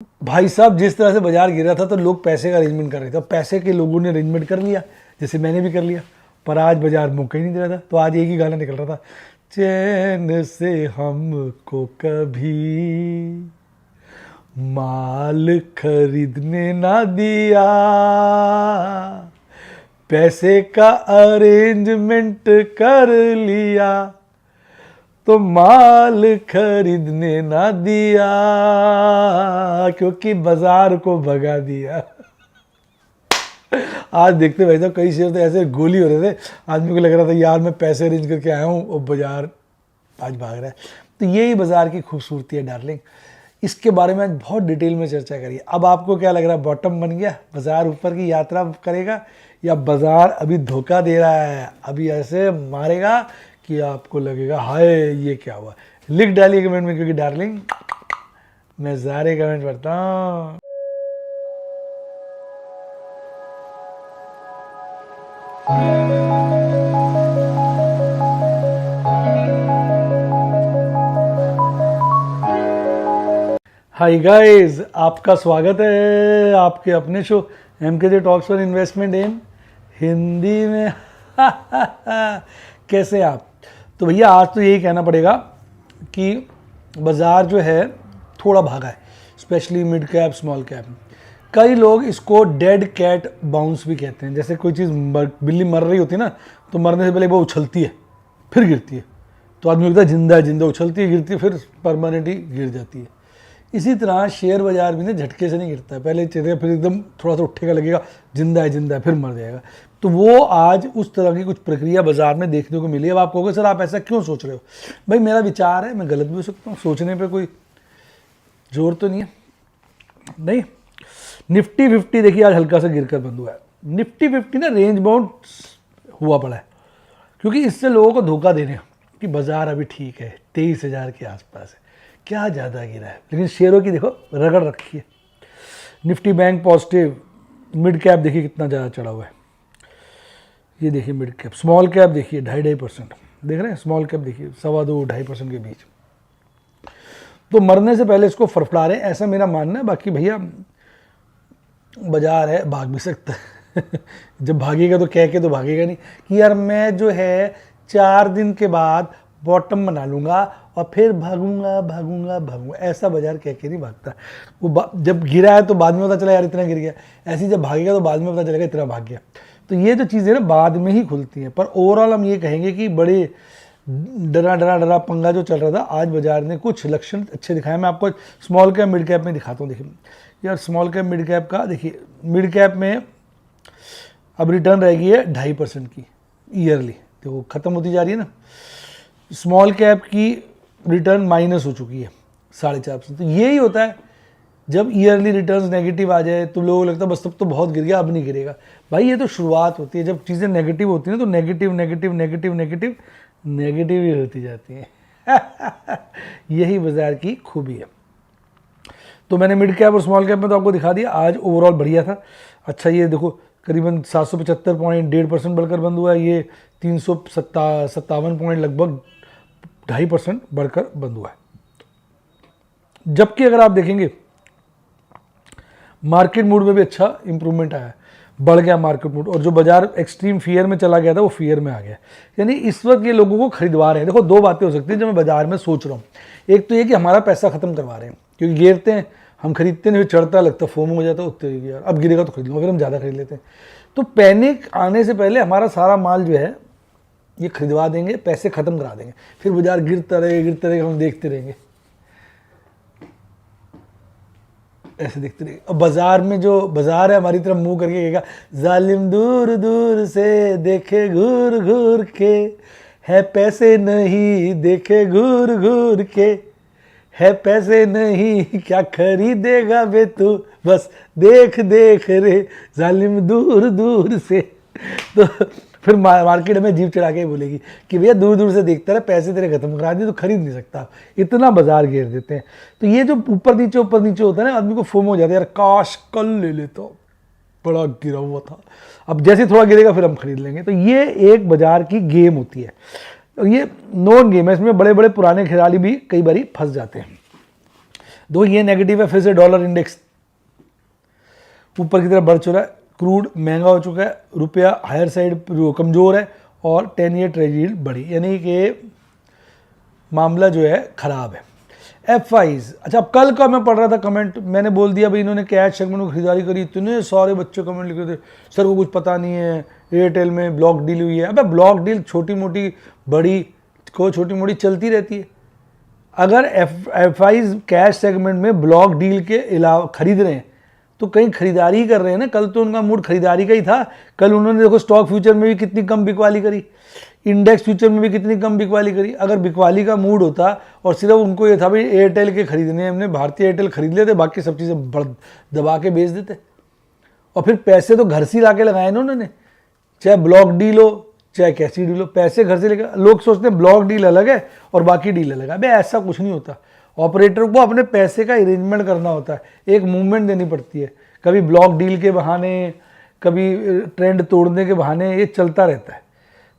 भाई साहब जिस तरह से बाजार गिरा था तो लोग पैसे का अरेंजमेंट कर रहे थे, पैसे के लोगों ने अरेंजमेंट कर लिया, जैसे मैंने भी कर लिया। पर आज बाजार मौका ही नहीं दे रहा था, तो आज एक ही गाना निकल रहा था, चैन से हमको कभी माल खरीदने ना दिया, पैसे का अरेंजमेंट कर लिया तो माल खरीदने ना दिया, क्योंकि बाजार को भगा दिया। आज देखते भाई साहब कई शेयर तो ऐसे गोली हो रहे थे, आदमी को लग रहा था यार मैं पैसे अरेंज करके आया हूँ और बाजार आज भाग रहा है। तो यही बाजार की खूबसूरती है डार्लिंग। इसके बारे में आज बहुत डिटेल में चर्चा करिए। अब आपको क्या लग रहा है, बॉटम बन गया, बाजार ऊपर की यात्रा करेगा, या बाजार अभी धोखा दे रहा है, अभी ऐसे मारेगा कि आपको लगेगा हाय ये क्या हुआ। लिख डालिए कमेंट में, क्योंकि डार्लिंग मैं सारे कमेंट पढ़ता हूँ। हाय गाइस, आपका स्वागत है आपके अपने show MKJ talks for investment इन हिंदी में। कैसे आप? तो भैया आज तो यही कहना पड़ेगा कि बाज़ार जो है थोड़ा भागा है, specially mid cap small cap. कई लोग इसको डेड कैट बाउंस भी कहते हैं। जैसे कोई चीज़ बिल्ली मर रही होती है ना, तो मरने से पहले वो उछलती है फिर गिरती है, तो आदमी लगता है जिंदा है, जिंदा, उछलती है गिरती है फिर परमानेंटली गिर जाती है। इसी तरह शेयर बाजार भी ना झटके से नहीं गिरता है, पहले चलेगा फिर एकदम थोड़ा सा उठेगा, लगेगा जिंदा है फिर मर जाएगा। तो वो आज उस तरह की कुछ प्रक्रिया बाजार में देखने को मिली। अब आप कहोगे सर आप ऐसा क्यों सोच रहे हो? भाई मेरा विचार है, मैं गलत भी हो सकता हूँ, सोचने पे कोई जोर तो नहीं है। नहीं, निफ्टी 50 देखिए आज हल्का सा गिरकर बंद हुआ है। निफ्टी 50 ना रेंज बाउंड हुआ पड़ा है, क्योंकि इससे लोगों को धोखा दे रहे हैं कि बाजार अभी ठीक है, 23,000 के आसपास है, क्या ज़्यादा गिरा है। लेकिन शेयरों की देखो रगड़ रखी है। Nifty bank positive, mid cap देखिए कितना ज़्यादा चढ़ा हुआ है। ये देखिए मिड कैप, स्मॉल कैप देखिए 2.5% देख रहे हैं, स्मॉल कैप देखिए 2.25-2.5% के बीच। तो मरने से पहले इसको फड़फड़ा रहे हैं, ऐसा मेरा मानना है। बाकी भैया बाजार है, भाग भी सकता है। जब भागेगा तो कह के तो भागेगा नहीं कि यार मैं जो है 4 दिन के बाद बॉटम बना लूँगा और फिर भागूंगा। ऐसा बाजार कह के नहीं भागता। वो जब गिरा है तो बाद में पता चला यार इतना गिर गया, ऐसे ही जब भागेगा तो बाद में पता चलेगा इतना भाग गया। तो ये जो चीज़ें ना बाद में ही खुलती हैं। पर ओवरऑल हम ये कहेंगे कि बड़े डरा पंगा जो चल रहा था, आज बाजार ने कुछ लक्षण अच्छे दिखाए। मैं आपको स्मॉल कैप मिड कैप में दिखाता हूँ। देखिए यार स्मॉल कैप मिड कैप का देखिए, मिड कैप में अब रिटर्न रह गई है 2.5% की ईयरली, तो वो ख़त्म होती जा रही है ना। स्मॉल कैप की रिटर्न माइनस हो चुकी है 4.5%। तो यही होता है जब ईयरली रिटर्न्स नेगेटिव आ जाए तो लोगों को लगता है बस तब तो बहुत गिर गया, अब नहीं गिरेगा। भाई ये तो शुरुआत होती है, जब चीज़ें नेगेटिव होती हैं तो नेगेटिव ही होती जाती हैं। यही बाजार की खूबी है। तो मैंने मिड कैप और स्मॉल कैप में तो आपको दिखा दिया। आज ओवरऑल बढ़िया था। अच्छा ये देखो करीबन 775 पॉइंट 1.5% बढ़कर बंद हुआ है। ये 357 पॉइंट लगभग 2.5% बढ़कर बंद हुआ है। जबकि अगर आप देखेंगे मार्केट मूड में भी अच्छा इंप्रूवमेंट आया है, बढ़ गया मार्केट मूड, और जो बाजार एक्सट्रीम फियर में चला गया था वो फियर में आ गया। यानी इस वक्त ये लोगों को खरीदवा रहे हैं। देखो दो बातें हो सकती हैं जो मैं बाजार में सोच रहा हूँ। एक तो ये कि हमारा पैसा खत्म करवा रहे हैं, क्योंकि गिरते हैं हम खरीदते नहीं, फिर चढ़ता लगता फोम हो जाता है, उत्ते यार अब गिरेगा तो खरीद लूँगा, फिर हम ज़्यादा खरीद लेते हैं। तो पैनिक आने से पहले हमारा सारा माल जो है ये खरीदवा देंगे, पैसे खत्म करा देंगे, फिर बाजार गिरता रहेगा, हम देखते रहेंगे, ऐसे देखते रहेंगे। अब बाजार में जो बाजार है हमारी तरफ मुंह करके कहेगा जालिम दूर दूर से देखे घूर घूर के, है पैसे नहीं देखे घूर घूर के, है पैसे नहीं क्या खरीदेगा बे तू, बस देख देख रे जालिम दूर दूर से। तो फिर मार्केट में जीप चढ़ा के बोलेगी कि भैया दूर दूर से देखता रहे, पैसे तेरे खत्म करा दिए तो खरीद नहीं सकता, इतना बाजार घेर देते हैं। तो ये जो ऊपर नीचे होता है ना, आदमी को फोम हो जाता है, यार काश कल ले लेता, बड़ा गिरा हुआ था, अब जैसे थोड़ा गिरेगा फिर हम खरीद लेंगे। तो ये एक बाजार की गेम होती है, और ये नॉन गेम है, इसमें बड़े बड़े पुराने खिलाड़ी भी कई बार फंस जाते हैं। दो ये नेगेटिव है, फिर से डॉलर इंडेक्स ऊपर की तरफ बढ़ चुका है, क्रूड महंगा हो चुका है, रुपया हायर साइड कमज़ोर है और 10 ईयर ट्रेजरी बढ़ी, यानी कि मामला जो है ख़राब है। FIs, अच्छा अब कल का मैं पढ़ रहा था कमेंट, मैंने बोल दिया भाई इन्होंने कैश सेगमेंट में खरीदारी करी, इतने सारे बच्चे कमेंट लिख रहे थे सर को कुछ पता नहीं है, एयरटेल में ब्लॉक डील हुई है। अबे ब्लॉक डील छोटी मोटी बड़ी को छोटी मोटी चलती रहती है। अगर FIs कैश सेगमेंट में ब्लॉक डील के अलावा खरीद रहे हैं तो कहीं खरीदारी कर रहे हैं ना, कल तो उनका मूड खरीदारी का ही था। कल उन्होंने देखो स्टॉक फ्यूचर में भी कितनी कम बिकवाली करी, इंडेक्स फ्यूचर में भी कितनी कम बिकवाली करी। अगर बिकवाली का मूड होता और सिर्फ उनको ये था भाई एयरटेल के खरीदने, हमने भारतीय एयरटेल खरीद लेते, बाकी सब चीज़ें दबा के बेच देते। और फिर पैसे तो घर से ला के लगाए ना उन्होंने, चाहे ब्लॉक डील हो चाहे कैसी डील हो, पैसे घर से लेकर। लोग सोचते हैं ब्लॉक डील अलग है और बाकी डील अलग है, भाई ऐसा कुछ नहीं होता। ऑपरेटर को अपने पैसे का अरेंजमेंट करना होता है, एक मूवमेंट देनी पड़ती है, कभी ब्लॉक डील के बहाने, कभी ट्रेंड तोड़ने के बहाने, ये चलता रहता है।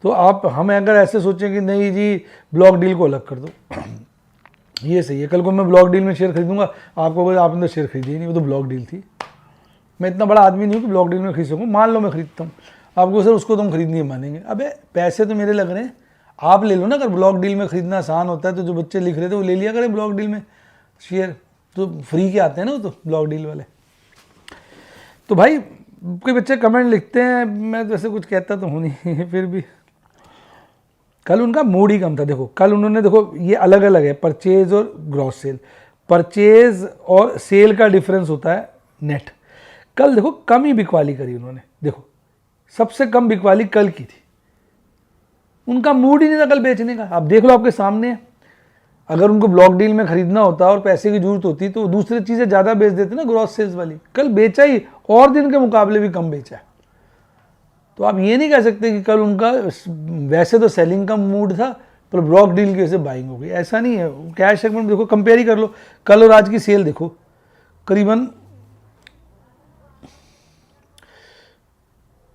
तो आप हम अगर ऐसे सोचें कि नहीं जी ब्लॉक डील को अलग कर दो, ये सही है, कल को मैं ब्लॉक डील में शेयर खरीदूंगा, आपको बोले आपने तो शेयर खरीदी ही नहीं, वो तो ब्लॉक डील थी। मैं इतना बड़ा आदमी नहीं हूँ कि ब्लॉक डील में खरीद सकूँ, मान लो मैं खरीदता हूँ, आपको सर उसको तुम खरीद नहीं मानेंगे। अबे पैसे तो मेरे लग रहे हैं, आप ले लो ना। अगर ब्लॉक डील में खरीदना आसान होता है तो जो बच्चे लिख रहे थे वो ले लिया करें ब्लॉक डील में शेयर, तो फ्री के आते हैं ना वो तो ब्लॉक डील वाले। तो भाई कोई बच्चे कमेंट लिखते हैं, मैं वैसे कुछ कहता तो हूँ नहीं फिर भी कल उनका मूड ही कम था। देखो कल उन्होंने, देखो ये अलग अलग है परचेज और ग्रॉस सेल। परचेज और सेल का डिफरेंस होता है नेट। कल देखो कम ही बिकवाली करी उन्होंने, देखो सबसे कम बिकवाली कल की थी, उनका मूड ही नहीं था कल बेचने का। आप देख लो आपके सामने है, अगर उनको ब्लॉक डील में खरीदना होता और पैसे की जरूरत होती तो दूसरी चीज़ें ज़्यादा बेच देते ना ग्रॉस सेल्स वाली। कल बेचा ही और दिन के मुकाबले भी कम बेचा है। तो आप ये नहीं कह सकते कि कल उनका वैसे तो सेलिंग का मूड था पर ब्लॉक डील की वजह से बाइंग हो गई, ऐसा नहीं है। कैश सेगमेंट देखो, कंपेयर ही कर लो कल और आज की सेल देखो, करीबन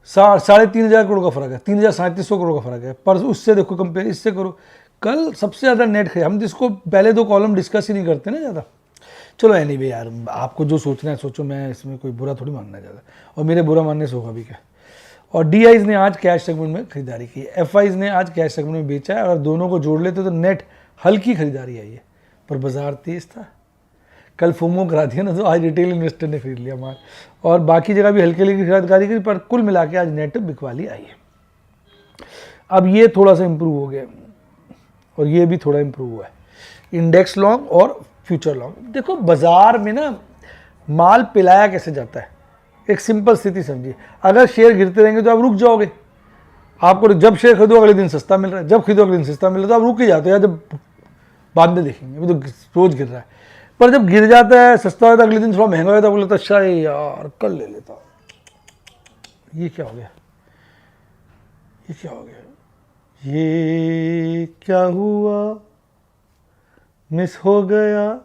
3,500 करोड़ का फर्क है, 3,3700 करोड़ का फर्क है। पर उससे देखो कंपेयर, इससे करो, कल सबसे ज़्यादा नेट खरीद। हम जिसको पहले दो कॉलम डिस्कस ही नहीं करते ना ज़्यादा। चलो एनीवे यार, आपको जो सोचना है सोचो, मैं इसमें कोई बुरा थोड़ी मानना है ज़्यादा, और मेरे बुरा मानने से होगा भी क्या। और DIs ने आज कैश सेगमेंट में खरीदारी की, FIs ने आज कैश सेगमेंट में बेचा है, और दोनों को जोड़ लेते तो नेट हल्की खरीदारी आई है। पर बाजार तेज था, कल फोमो करा दिया ना, तो आज रिटेल इन्वेस्टर ने खरीद लिया माल, और बाकी जगह भी हल्की हल्की खरीदारी की, पर कुल मिला के आज नेट बिकवाली आई है। अब ये थोड़ा सा इंप्रूव हो गया और ये भी थोड़ा इंप्रूव हुआ है, इंडेक्स लॉन्ग और फ्यूचर लॉन्ग। देखो बाजार में ना माल पिलाया कैसे जाता है, एक सिंपल स्थिति समझिए। अगर शेयर गिरते रहेंगे तो आप रुक जाओगे, आपको जब शेयर खरीदो अगले दिन सस्ता मिल रहा है, जब खरीदो अगले दिन सस्ता मिल रहा है, तो आप रुक ही जाते हो, जब बाद में देखेंगे, अभी तो रोज गिर रहा है। पर जब गिर जाता है, सस्ता होता है, अगले दिन थोड़ा महंगा होता है, बोलता अच्छा यार कल ले लेता। ये क्या हो गया, ये क्या हो गया, ये क्या हुआ, मिस हो गया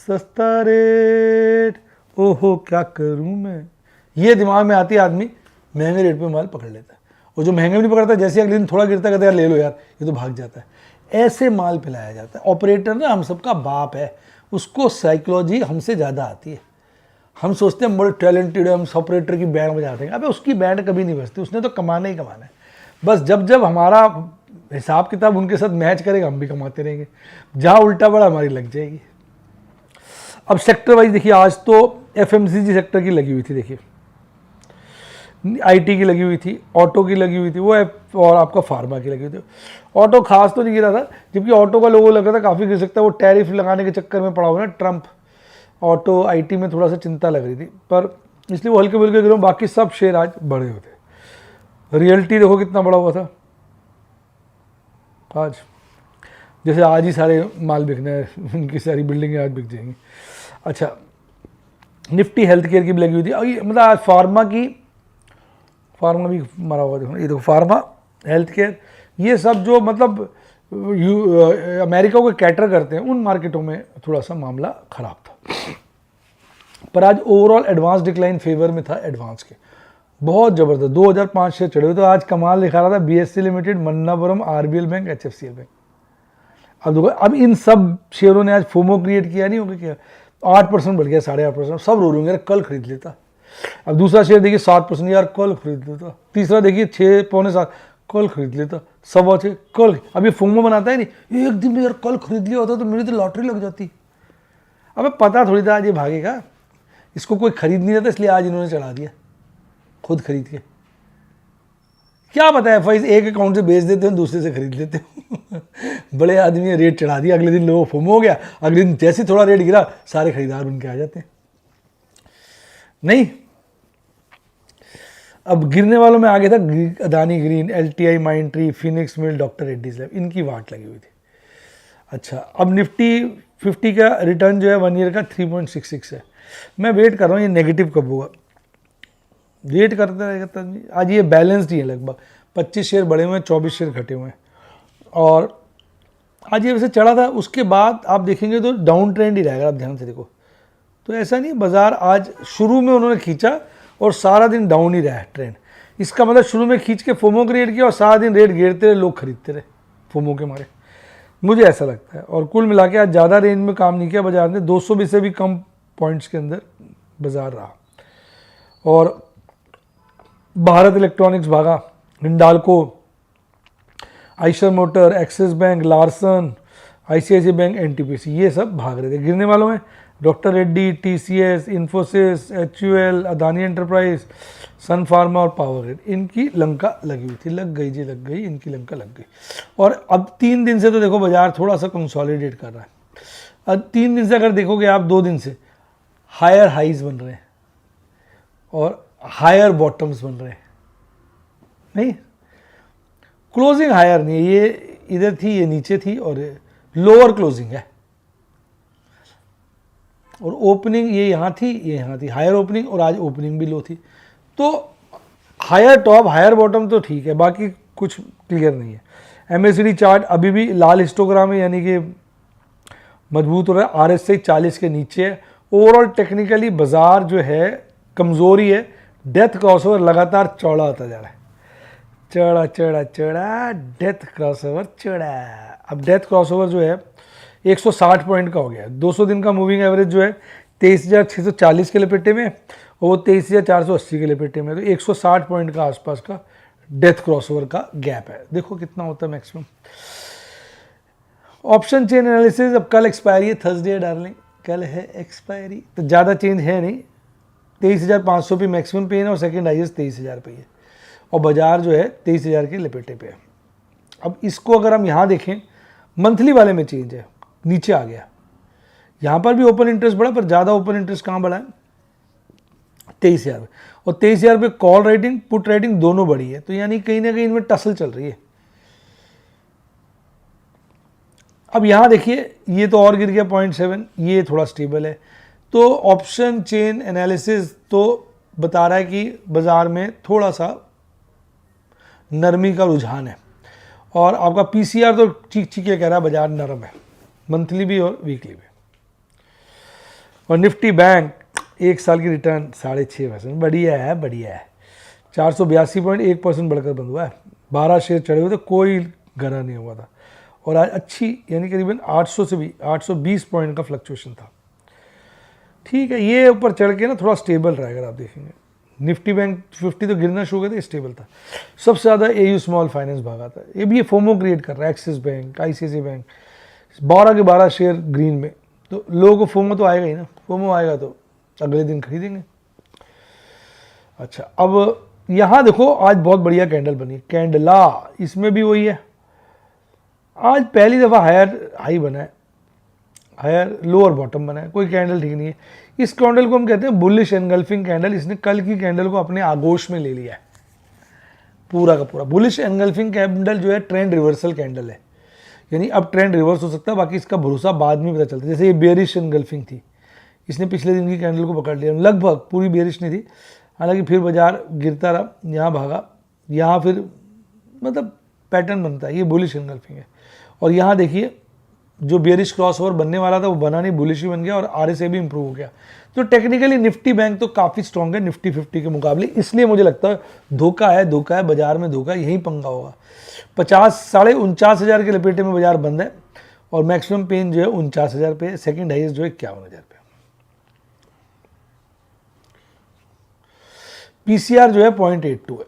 सस्ता रेट, ओहो क्या करूं मैं। ये दिमाग में आती है, आदमी महंगे रेट पे माल पकड़ लेता है, और जो महंगे भी नहीं पकड़ता, जैसे अगले दिन थोड़ा गिरता, कहता है यार ले लो यार, ये तो भाग जाता है। ऐसे माल पिलाया जाता है। ऑपरेटर ना हम सबका बाप है, उसको साइकोलॉजी हमसे ज़्यादा आती है। हम सोचते हैं हम बड़े टैलेंटेड है, हम ऑपरेटर की बैंड बजाते हैं। अबे उसकी बैंड कभी नहीं बजती, उसने तो कमाना ही कमाना है। बस जब जब हमारा हिसाब किताब उनके साथ मैच करेगा, हम भी कमाते रहेंगे, जहाँ उल्टा बड़ा हमारी लग जाएगी। अब सेक्टर वाइज देखिए, आज तो FMCG सेक्टर की लगी हुई थी, देखिए IT की लगी हुई थी, ऑटो की लगी हुई थी, वो और आपका फार्मा की लगी हुई थी। ऑटो खास तो नहीं गिरा था, जबकि ऑटो का लोगों लग रहा था काफ़ी गिर सकता है, वो टैरिफ लगाने के चक्कर में पड़ा हुआ ना ट्रंप। ऑटो IT में थोड़ा सा चिंता लग रही थी, पर इसलिए वो हल्के फुल्के गिरे, बाकी सब शेयर आज बढ़े हुए थे। रियल्टी देखो कितना बड़ा हुआ था आज, जैसे आज ही सारे माल बिकने हैं, उनकी सारी बिल्डिंगें आज बिक जाएंगी। अच्छा, निफ्टी हेल्थ केयर की भी लगी हुई थी, और ये मतलब आज फार्मा भी मरा हुआ, देखो ये देखो फार्मा, हेल्थ केयर, ये सब जो मतलब अमेरिका को कैटर करते हैं, उन मार्केटों में थोड़ा सा मामला खराब था। पर आज ओवरऑल एडवांस डिक्लाइन फेवर में था, एडवांस के बहुत ज़बरदस्त 2005 से चढ़े हुए। तो आज कमाल दिखा रहा था BSE limited, Manappuram, RBL bank, HFCL bank. अब देखो, अब इन सब शेयरों ने आज फोमो क्रिएट किया नहीं होगा क्या? 8% बढ़ गया, 8.5%, सब रो रहे हैं कल खरीद लेता। अब दूसरा शेयर देखिए 7%, यार कल खरीद लेता। तीसरा देखिए 6, पौने 7, कल खरीद लेता। 6.25 कल। अब ये फोमो बनाता है नहीं, एक दिन में यार कल खरीद लिया होता तो मेरी तो लॉटरी लग जाती। अब पता थोड़ी था आज ये भागेगा, इसको कोई खरीद नहीं रहता, इसलिए आज इन्होंने चढ़ा दिया खुद खरीद के। क्या पता है फैज, एक अकाउंट से बेच देते हो, दूसरे से खरीद लेते हो। बड़े आदमी ने रेट चढ़ा दिया, अगले दिन लोगों फोमो हो गया, अगले दिन जैसे थोड़ा रेट गिरा सारे खरीदार बन के आ जाते हैं। नहीं, अब गिरने वालों में आगे था Adani green, LTI Mindtree, Phoenix mill, doctor Reddy's lab, इनकी वाट लगी हुई थी। अच्छा, अब निफ्टी 50 का रिटर्न जो है 1 ईयर का 3.66 है। मैं वेट कर रहा हूँ ये नेगेटिव कब होगा, वेट करते रहेगा। आज ये बैलेंस्ड ही है, लगभग 25 शेयर बढ़े हुए हैं, 24 शेयर घटे हुए हैं। और आज ये वैसे चढ़ा था, उसके बाद आप देखेंगे तो डाउन ट्रेंड ही रहेगा। आप ध्यान से देखो तो ऐसा नहीं, बाजार आज शुरू में उन्होंने खींचा और सारा दिन डाउन ही रहा है ट्रेंड। इसका मतलब शुरू में खींच के फोमो क्रिएट किया और सारा दिन रेट गिरते रहे, लोग खरीदते रहे फोमो के मारे, मुझे ऐसा लगता है। और कुल मिला के आज ज़्यादा रेंज में काम नहीं किया बाजार ने, 220 से भी कम पॉइंट्स के अंदर बाजार रहा। और भारत इलेक्ट्रॉनिक्स भागा, Hindalco, Eicher motor, Axis bank, Larsen, ICICI bank, NTPC, ये सब भाग रहे थे। गिरने वालों में doctor Reddy, TCS, Infosys, HUL, Adani enterprise, Sun Pharma और पावर ग्रिड, इनकी लंका लगी हुई थी। लग गई जी, लग गई, इनकी लंका लग गई। और अब 3 दिन से तो देखो बाजार थोड़ा सा कंसोलिडेट कर रहा है। अब 3 दिन से अगर देखोगे आप, 2 दिन से हायर हाइज बन रहे हैं और हायर बॉटम्स बन रहे हैं। नहीं, क्लोजिंग हायर नहीं है, ये इधर थी, ये नीचे थी, और लोअर क्लोजिंग है। और ओपनिंग ये यहाँ थी, ये यहाँ थी, हायर ओपनिंग, और आज ओपनिंग भी लो थी। तो हायर टॉप हायर बॉटम तो ठीक है, बाकी कुछ क्लियर नहीं है। MACD चार्ट अभी भी लाल हिस्टोग्राम है, यानी कि मजबूत हो रहा है। RSI 40 के नीचे है। ओवरऑल टेक्निकली बाजार जो है कमज़ोरी है। डेथ क्रॉसओवर लगातार चौड़ा होता जा रहा है, चढ़ा चढ़ा चढ़ा, डेथ क्रॉसओवर चढ़ा। अब डेथ क्रॉसओवर जो है 160 पॉइंट का हो गया। 200 दिन का मूविंग एवरेज जो है 23,640 के लपेटे में, और वो 23,480 के लपेटे में। तो 160 पॉइंट का आसपास का डेथ क्रॉसओवर का गैप है। देखो कितना होता है मैक्सिमम। ऑप्शन चेन एनालिसिस, अब कल एक्सपायरी है, थर्सडे है डार्लिंग, कल है एक्सपायरी, तो ज़्यादा चेंज है नहीं। 23,500 पे मैक्सिमम पे है और सेकंड हाईएस्ट 23,000 पे है, और बाजार जो है 23,000 के लपेटे पे है। अब इसको अगर हम यहाँ देखें, मंथली वाले में चेंज है, नीचे आ गया। यहाँ पर भी ओपन इंटरेस्ट बढ़ा, पर ज़्यादा ओपन इंटरेस्ट कहाँ बढ़ा है, 23,000 पे, और 23,000 पे कॉल राइटिंग पुट राइटिंग दोनों बढ़ी है। तो यानी कहीं ना कहीं इनमें टसल चल रही है। अब यहाँ देखिए, ये तो और गिर गया 0.7, ये थोड़ा स्टेबल है। तो ऑप्शन चेन एनालिसिस तो बता रहा है कि बाजार में थोड़ा सा नरमी का रुझान है। और आपका PCR तो चीख चीख के कह रहा है बाजार नरम है, मंथली भी और वीकली भी। और निफ्टी बैंक 1 साल की रिटर्न 6.5%, बढ़िया है, बढ़िया है। 482.1% बढ़कर बंद हुआ है। 12 शेयर चढ़े हुए थे, कोई गरा नहीं हुआ था। और आज अच्छी, यानी करीबन 800 से भी 820 पॉइंट का फ्लक्चुएशन था। ठीक है, ये ऊपर चढ़ के ना थोड़ा स्टेबल रहेगा। आप देखेंगे निफ्टी बैंक 50 तो गिरना शुरू हो गया था, स्टेबल था। सबसे ज़्यादा AU स्मॉल फाइनेंस भागा था। ये भी ये फोमो क्रिएट कर रहा है। एक्सिस बैंक, ICICI बैंक, 12 के 12 शेयर ग्रीन में। तो लोगों को फोमो तो आएगा ही ना, फोमो आएगा तो अगले दिन खरीदेंगे। अच्छा, अब यहाँ देखो, आज बहुत बढ़िया कैंडल बनी, कैंडला, इसमें भी वही है। आज पहली दफ़ा हायर हाई बना है, हायर लोअर बॉटम बना है, कोई कैंडल ठीक नहीं है। इस कैंडल को हम कहते हैं बुलिश एनगल्फिंग कैंडल। इसने कल की कैंडल को अपने आगोश में ले लिया है, पूरा का पूरा। बुलिश एनगल्फिंग कैंडल जो है ट्रेंड रिवर्सल कैंडल है, यानी अब ट्रेंड रिवर्स हो सकता है, बाकी इसका भरोसा बाद में पता चलता है। जैसे ये बेरिश एनगल्फिंग थी, इसने पिछले दिन की कैंडल को पकड़ लिया, लगभग पूरी बेरिश नहीं थी, हालांकि फिर बाजार गिरता रहा, यहाँ भागा, यहाँ फिर मतलब पैटर्न बनता है। ये बुलिश एनगल्फिंग है। और यहाँ देखिए, जो बेरिश क्रॉसओवर बनने वाला था वो बना नहीं, बुलिश ही बन गया, और RSI भी इंप्रूव हो गया। तो टेक्निकली निफ्टी बैंक तो काफ़ी स्ट्रॉन्ग है निफ्टी 50 के मुकाबले। इसलिए मुझे लगता है धोखा है, धोखा है बाजार में, धोखा, यही पंगा होगा। 49,500 के लपेटे में बाजार बंद है। और मैक्सिमम पेन जो है 49,000 पे, सेकंड हाईएस्ट जो है 51,000 पे। पीसीआर जो है 0.82 है,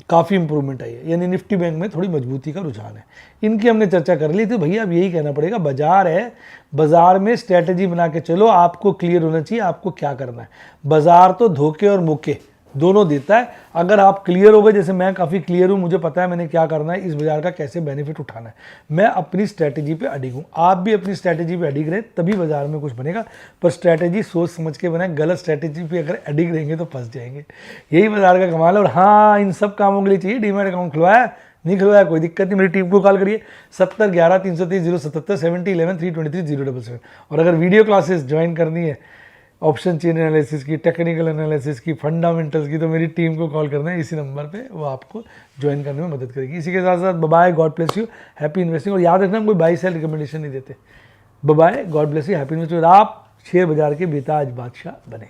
काफ़ी इंप्रूवमेंट आई है, यानी निफ्टी बैंक में थोड़ी मजबूती का रुझान है। इनकी हमने चर्चा कर ली थी। भैया अब यही कहना पड़ेगा, बाजार है, बाजार में स्ट्रैटेजी बना के चलो, आपको क्लियर होना चाहिए आपको क्या करना है। बाजार तो धोखे और मौके दोनों देता है। अगर आप क्लियर हो गए, जैसे मैं काफ़ी क्लियर हूँ, मुझे पता है मैंने क्या करना है, इस बाजार का कैसे बेनिफिट उठाना है, मैं अपनी स्ट्रैटेजी पे अडिग हूँ। आप भी अपनी स्ट्रैटेजी पे अडिग रहे, तभी बाजार में कुछ बनेगा। पर स्ट्रैटेजी सोच समझ के बनाए, गलत स्ट्रैटेजी पे अगर अडिग रहेंगे तो फंस जाएंगे। यही बाजार का कमाल है। और हाँ, इन सब कामों के लिए चाहिए डीमैट अकाउंट खुलवाया, नहीं खुलवाया कोई दिक्कत नहीं, मेरी टीम को कॉल करिए 7011-330-077, 7011-323-077। और अगर वीडियो क्लासेस ज्वाइन करनी है ऑप्शन चेन एनालिसिस की, टेक्निकल एनालिसिस की, फंडामेंटल्स की, तो मेरी टीम को कॉल करना है इसी नंबर पे, वो आपको ज्वाइन करने में मदद करेगी। इसी के साथ साथ bye, God bless you, happy investing. और याद रखना, हम कोई बाई सेल रिकमेंडेशन नहीं देते। Bye, God bless you, happy investing. और आप शेयर बाजार के बेताज बादशाह बने।